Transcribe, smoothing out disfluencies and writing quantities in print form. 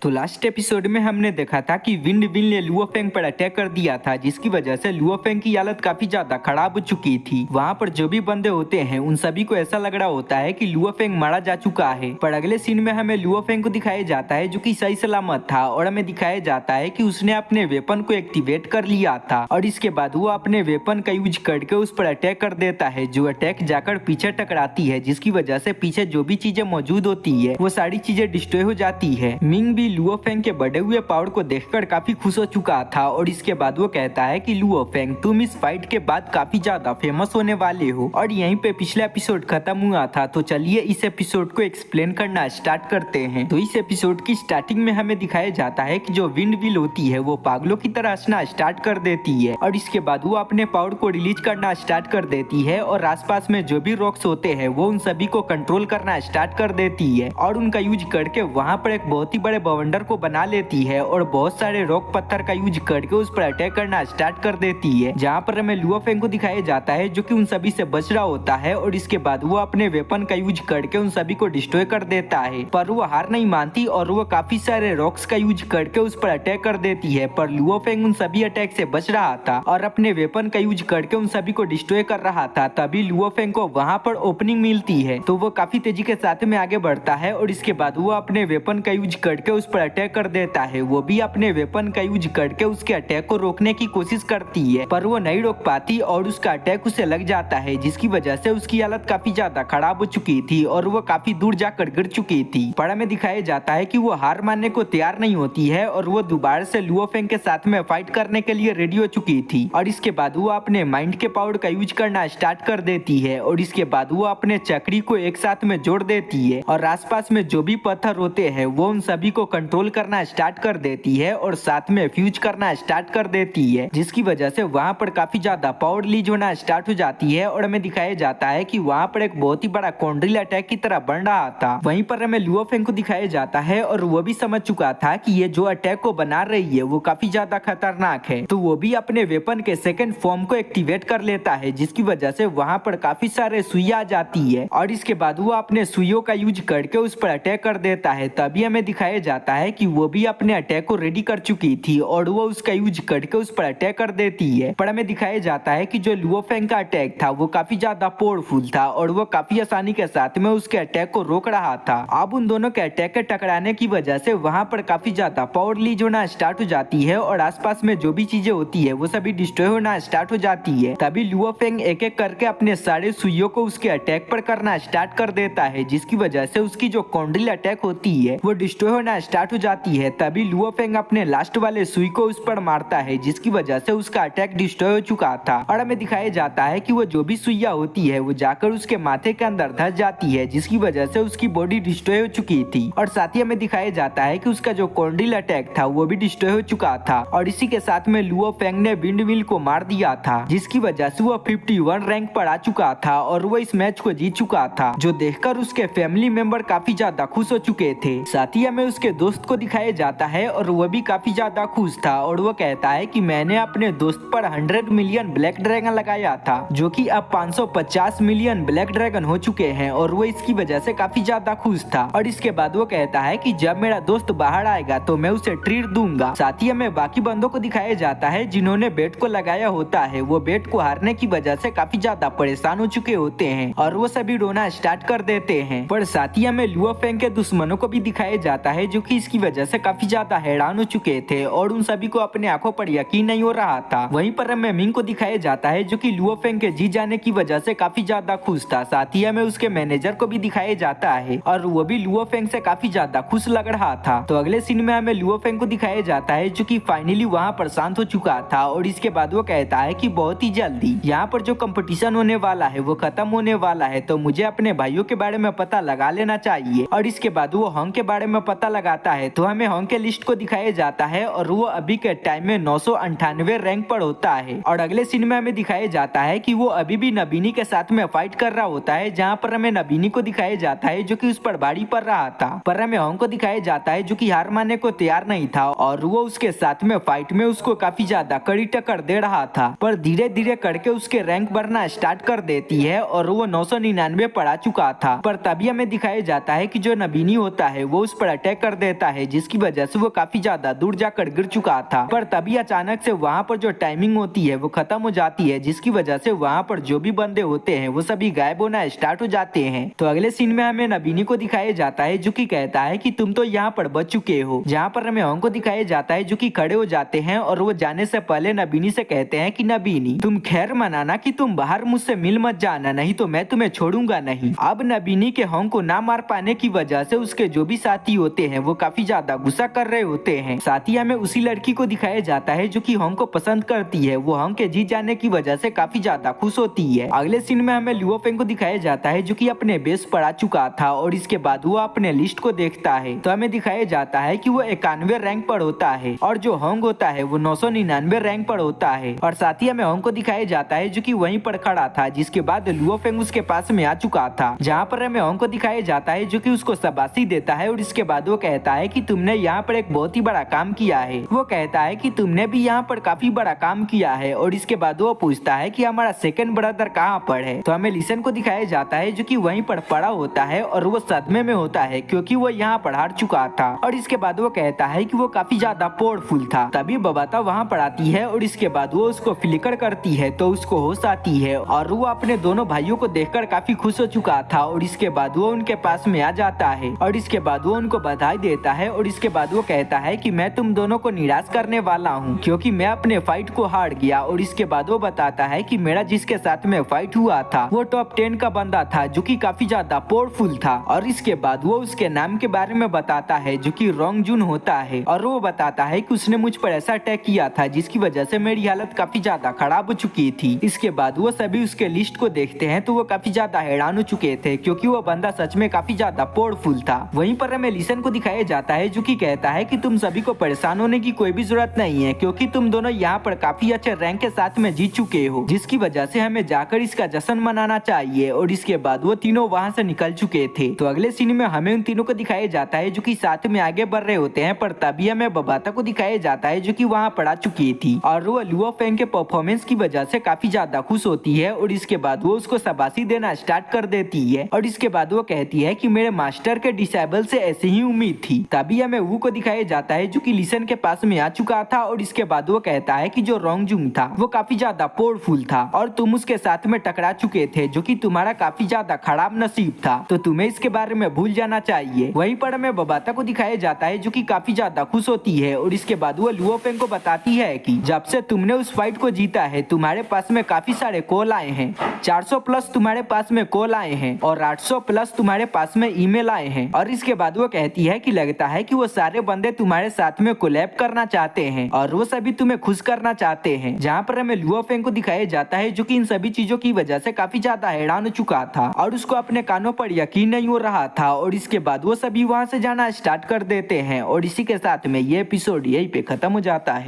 तो last episode में हमने देखा था कि विंड विल ने लुओ फेंग पर अटैक कर दिया था, जिसकी वजह से लुओ फेंग की हालत काफी ज्यादा खराब हो चुकी थी। वहाँ पर जो भी बंदे होते हैं उन सभी को ऐसा लग रहा होता है कि लुओ फेंग मारा जा चुका है। पर अगले सीन में हमें लुओ फेंग को दिखाया जाता है जो कि सही सलामत था, और हमें दिखाया जाता है कि उसने अपने वेपन को एक्टिवेट कर लिया था, और इसके बाद वो अपने वेपन का यूज करके उस पर अटैक कर देता है, जो अटैक जाकर पीछे टकराती है, जिसकी वजह से पीछे जो भी चीजें मौजूद होती है वो सारी चीजें डिस्ट्रॉय हो जाती है। मिंग भी लुओ फेंग के बढ़े हुए पावर को देखकर काफी खुश हो चुका था, और इसके बाद वो कहता है कि लुओ फेंग, तुम इस फाइट के बाद काफी ज्यादा फेमस होने वाले हो। और यहीं पे पिछला एपिसोड खत्म हुआ था, तो चलिए इस एपिसोड को एक्सप्लेन करना स्टार्ट करते हैं। तो इस एपिसोड की स्टार्टिंग में हमें दिखाया जाता है कि जो विंड व्हील होती है वो पागलों की तरह हंसना स्टार्ट कर देती है, और इसके बाद वो अपने पावर को रिलीज करना स्टार्ट कर देती है, और आसपास में जो भी रॉक्स होते हैं वो उन सभी को कंट्रोल करना स्टार्ट कर देती है, और उनका यूज करके वहाँ पर एक बहुत ही बड़े बवंडर को बना लेती है, और बहुत सारे रॉक पत्थर का यूज करके उस पर अटैक करना स्टार्ट कर देती है। जहाँ पर हमें लुओ फेंग को दिखाया जाता है जो कि उन सभी से बच रहा होता है, और इसके बाद वो अपने वेपन का यूज करके उन सभी को डिस्ट्रॉय कर देता है। पर वो हार नहीं मानती और वो काफी सारे रॉक्स का यूज करके उस पर अटैक कर देती है। पर लुओ फेंग उन सभी अटैक से बच रहा था और अपने वेपन का यूज करके उन सभी को डिस्ट्रॉय कर रहा था। तभी लुओ फेंग को वहाँ पर ओपनिंग मिलती है, तो वो काफी तेजी के साथ में आगे बढ़ता है, और इसके बाद वो अपने वेपन का यूज करके उस पर अटैक कर देता है। वो भी अपने वेपन का यूज करके उसके अटैक को रोकने की कोशिश करती है, पर वो नहीं रोक पाती और उसका अटैक उसे लग जाता है, जिसकी वजह से उसकी हालत काफी ज्यादा खराब हो चुकी थी और वो काफी दूर जाकर गिर चुकी थी। पर हमें दिखाया जाता है कि वो हार मानने को तैयार नहीं होती है, और वो दोबारा से लुओ फेंग के साथ में फाइट करने के लिए रेडी हो चुकी थी, और इसके बाद वो अपने माइंड के पावर का यूज करना स्टार्ट कर देती है, और इसके बाद वो अपने चक्री को एक साथ में जोड़ देती है, और आसपास में जो भी पत्थर होते हैं वो उन सभी को कंट्रोल करना स्टार्ट कर देती है, और साथ में फ्यूज करना स्टार्ट कर देती है, जिसकी वजह से वहाँ पर काफी ज्यादा पावर रिलीज होना स्टार्ट हो जाती है। और हमें दिखाया जाता है कि वहाँ पर एक बहुत ही बड़ा कॉन्ड्रिल अटैक की तरह बन रहा था। वहीं पर हमें लुओ फेंग को दिखाया जाता है, और वो भी समझ चुका था कि ये जो अटैक को बना रही है वो काफी ज्यादा खतरनाक है, तो वो भी अपने वेपन के सेकंड फॉर्म को एक्टिवेट कर लेता है, जिसकी वजह से वहाँ पर काफी सारे सुई आ जाती है, और इसके बाद वो अपने सुइयों का यूज करके उस पर अटैक कर देता है। तभी हमें दिखाया जाता है कि वो भी अपने अटैक को रेडी कर चुकी थी, और वो उसका यूज करके उस पर अटैक कर देती है। पर हमें दिखाया जाता है कि जो लुओ फेंग का अटैक था वो काफी ज्यादा पावरफुल था, और वो काफी आसानी के साथ में उसके अटैक को रोक रहा था। अब उन दोनों के अटैक के टकराने की वजह से वहाँ पर काफी ज्यादा पावर रिलीज होना स्टार्ट हो जाती है, और आसपास में जो भी चीजें होती है वो सभी डिस्ट्रॉय होना स्टार्ट हो जाती है। तभी लुओ फेंग एक एक करके अपने सारे सुइयों को उसके अटैक पर करना स्टार्ट कर देता है, जिसकी वजह से उसकी जो कॉन्ड्रिल अटैक होती है वो डिस्ट्रॉय होना स्टार्ट हो जाती है। तभी लुओ फेंग अपने लास्ट वाले सुई को उस पर मारता है, जिसकी वजह से उसका अटैक डिस्ट्रॉय हो चुका था, और हमें दिखाया जाता है कि वो जो भी सुइया होती है वो जाकर उसके माथे के अंदर धंस जाती है, जिसकी वजह से उसकी बॉडी डिस्ट्रॉय हो चुकी थी। और साथ ही हमें दिखाया जाता है कि उसका जो कॉन्ड्रिल अटैक था वो भी डिस्ट्रॉय हो चुका था, और इसी के साथ में लुओ फेंग ने विंड व्हील को मार दिया था, जिसकी वजह से वो 51 रैंक पर आ चुका था, और वो इस मैच को जीत चुका था, जो देखकर उसके फैमिली मेंबर काफी ज्यादा खुश हो चुके थे। साथ ही हमें उसके दोस्त को दिखाया जाता है, और वो भी काफी ज्यादा खुश था, और वो कहता है कि मैंने अपने दोस्त पर 100 मिलियन ब्लैक ड्रैगन लगाया था, जो कि अब 550 मिलियन ब्लैक ड्रैगन हो चुके हैं, और वो इसकी वजह से काफी ज्यादा खुश था। और इसके बाद वो कहता है कि जब मेरा दोस्त बाहर आएगा तो मैं उसे ट्रीट दूंगा। साथ ही हमें बाकी बंदों को दिखाया जाता है जिन्होंने बेट को लगाया होता है। वो बेट को हारने की वजह से काफी ज्यादा परेशान हो चुके होते हैं, और वो सभी रोना स्टार्ट कर देते हैं। पर साथ ही हमें लुओ फेंग के दुश्मनों को भी दिखाया जाता है, जो कि इसकी वजह से काफी ज्यादा हैरान हो चुके थे, और उन सभी को अपने आंखों पर यकीन नहीं हो रहा था। वहीं पर हमें मिंग को दिखाया जाता है, जो कि लुओ फेंग के जीत जाने की वजह से काफी ज्यादा खुश था। साथ ही हमें उसके मैनेजर को भी दिखाया जाता है, और वो भी लुओ फेंग से काफी ज्यादा खुश लग रहा था। तो अगले सीन में हमें लुओ फेंग को दिखाया जाता है, जो कि फाइनली वहाँ पर शांत हो चुका था, और इसके बाद वो कहता है कि बहुत ही जल्दी यहाँ पर जो कंपटीशन होने वाला है वो खत्म होने वाला है, तो मुझे अपने भाइयों के बारे में पता लगा लेना चाहिए। और इसके बाद वो हॉन्ग के बारे में पता लगाता है, तो हमें हॉन्ग के लिस्ट को दिखाया जाता है, और वो अभी के टाइम में 998 रैंक पर होता है। और अगले सीन में हमें दिखाया जाता है कि वो अभी भी नबीनी के साथ में फाइट कर रहा होता है, जहाँ पर हमें नबीनी को दिखाया जाता है जो कि उस पर भारी पड़ रहा था। पर हमें हॉन्ग को दिखाया जाता है जो कि हार मानने को तैयार नहीं था, और वो उसके साथ में फाइट में उसको काफी ज्यादा कड़ी टक्कर दे रहा था। पर धीरे धीरे करके उसके रैंक बढ़ना स्टार्ट कर देती है, और वो 999 पर आ चुका था। पर तभी हमें दिखाया जाता है कि जो नबीनी होता है वो उस पर अटैक कर देता है, जिसकी वजह से वो काफी ज्यादा दूर जाकर गिर चुका था। पर तभी अचानक से वहाँ पर जो टाइमिंग होती है वो खत्म हो जाती है, जिसकी वजह से वहाँ पर जो भी बंदे होते हैं वो सभी गायब होना स्टार्ट हो जाते हैं। तो अगले सीन में हमें नबीनी को दिखाया जाता है जो कि कहता है कि तुम तो यहाँ पर बच चुके हो। जहाँ पर हमें होंग को दिखाया जाता है जो कि खड़े हो जाते हैं और वो जाने से पहले नबीनी से कहते हैं कि नबीनी तुम खैर मनाना कि तुम बाहर मुझसे मिल मत जाना, नहीं तो मैं तुम्हें छोड़ूंगा नहीं। अब नबीनी के होंग को ना मार पाने की वजह से उसके जो भी साथी होते हैं वो काफी ज्यादा गुस्सा कर रहे होते हैं। साथ ही हमें उसी लड़की को दिखाया जाता है जो कि होंग को पसंद करती है। वो होंग के जीत जाने की वजह से काफी ज्यादा खुश होती है। अगले सीन में हमें लुओ फेंग को दिखाया जाता है जो कि अपने बेस पर आ चुका था और इसके बाद वो अपने लिस्ट को देखता है तो हमें दिखाया जाता है कि वो 91 रैंक पर होता है और जो होंग होता है वो 999 रैंक पर होता है। और साथ ही हमें होंग को दिखाया जाता है जो कि वहीं पर खड़ा था, जिसके बाद लुओ फेंग उसके पास में आ चुका था। जहाँ पर हमें होंग को दिखाया जाता है जो कि उसको शाबाशी देता है और इसके बाद वो कहता है कि तुमने यहाँ पर एक बहुत ही बड़ा काम किया है। वो कहता है कि तुमने भी यहाँ पर काफी बड़ा काम किया है और इसके बाद वो पूछता है कि हमारा सेकंड ब्रदर कहाँ पर है। तो हमें लिसन को दिखाया जाता है जो कि वहीं पर पड़ा होता है और वो सदमे में होता है क्योंकि वो यहाँ पर हार चुका था। और इसके बाद वो कहता है कि वो काफी ज्यादा पावरफुल था। तभी बबाता वहाँ पर आती है और इसके बाद वो उसको फ्लिकर करती है तो उसको होश आती है और वो अपने दोनों भाइयों को देखकर काफी खुश हो चुका था। और इसके बाद वो उनके पास में आ जाता है और इसके बाद वो उनको बधाई देता है और इसके बाद वो कहता है कि मैं तुम दोनों को निराश करने वाला हूँ क्योंकि मैं अपने फाइट को हार गया। और इसके बाद वो बताता है कि मेरा जिसके साथ में फाइट हुआ था वो टॉप 10 का बंदा था जो कि काफी ज्यादा पावरफुल था। और इसके बाद वो उसके नाम के बारे में बताता है जो कि रोंग जून होता है और वो बताता है कि उसने मुझ पर ऐसा अटैक किया था जिसकी वजह से मेरी हालत काफी ज्यादा खराब हो चुकी थी। इसके बाद वो सभी उसके लिस्ट को देखते हैं तो वो काफी ज्यादा हैरान हो चुके थे क्योंकि वो बंदा सच में काफी ज्यादा पावरफुल था। वहीं पर हमें लिसन को दिखाया जाता है जो कि कहता है कि तुम सभी को परेशान होने की कोई भी जरूरत नहीं है क्योंकि तुम दोनों यहाँ पर काफी अच्छे रैंक के साथ में जीत चुके हो, जिसकी वजह से हमें जाकर इसका जश्न मनाना चाहिए। और इसके बाद वो तीनों वहाँ से निकल चुके थे। तो अगले सीन में हमें उन तीनों को दिखाया जाता है जो कि साथ में आगे बढ़ रहे होते हैं, पर तभी हमें बबाता को दिखाया जाता है जो कि वहाँ पर आ चुकी थी और वो लुओ फेंग के परफॉर्मेंस की वजह से काफी ज्यादा खुश होती है। और इसके बाद वो उसको शाबाशी देना स्टार्ट कर देती है और इसके बाद वो कहती है कि मेरे मास्टर के डिसेबल से ऐसी ही उम्मीद थी। तभी हमें वू को दिखाया जाता है जो कि लिसन के पास में आ चुका था और इसके बाद वो कहता है कि जो रोंगजुंग था वो काफी ज्यादा पावरफुल था और तुम उसके साथ में टकरा चुके थे जो कि तुम्हारा काफी ज्यादा खराब नसीब था, तो तुम्हें इसके बारे में भूल जाना चाहिए। वहीं पर हमें बबाता को दिखाया जाता है जो कि काफी ज्यादा खुश होती है और इसके बाद वो लुओ फेंग को बताती है कि जब से तुमने उस फाइट को जीता है तुम्हारे पास में काफी सारे कॉल आए हैं, 400 प्लस तुम्हारे पास में कॉल आए हैं और 800 प्लस तुम्हारे पास में ईमेल आए हैं। और इसके बाद वो कहती है कि लगता है कि वो सारे बंदे तुम्हारे साथ में कोलैब करना चाहते हैं और वो सभी तुम्हें खुश करना चाहते हैं। जहाँ पर हमें लुओ फेंग को दिखाया जाता है जो कि इन सभी चीजों की वजह से काफी ज्यादा हैरान हो चुका था और उसको अपने कानों पर यकीन नहीं हो रहा था। और इसके बाद वो सभी वहाँ से जाना स्टार्ट कर देते हैं और इसी के साथ में ये एपिसोड यहीं पे खत्म हो जाता है।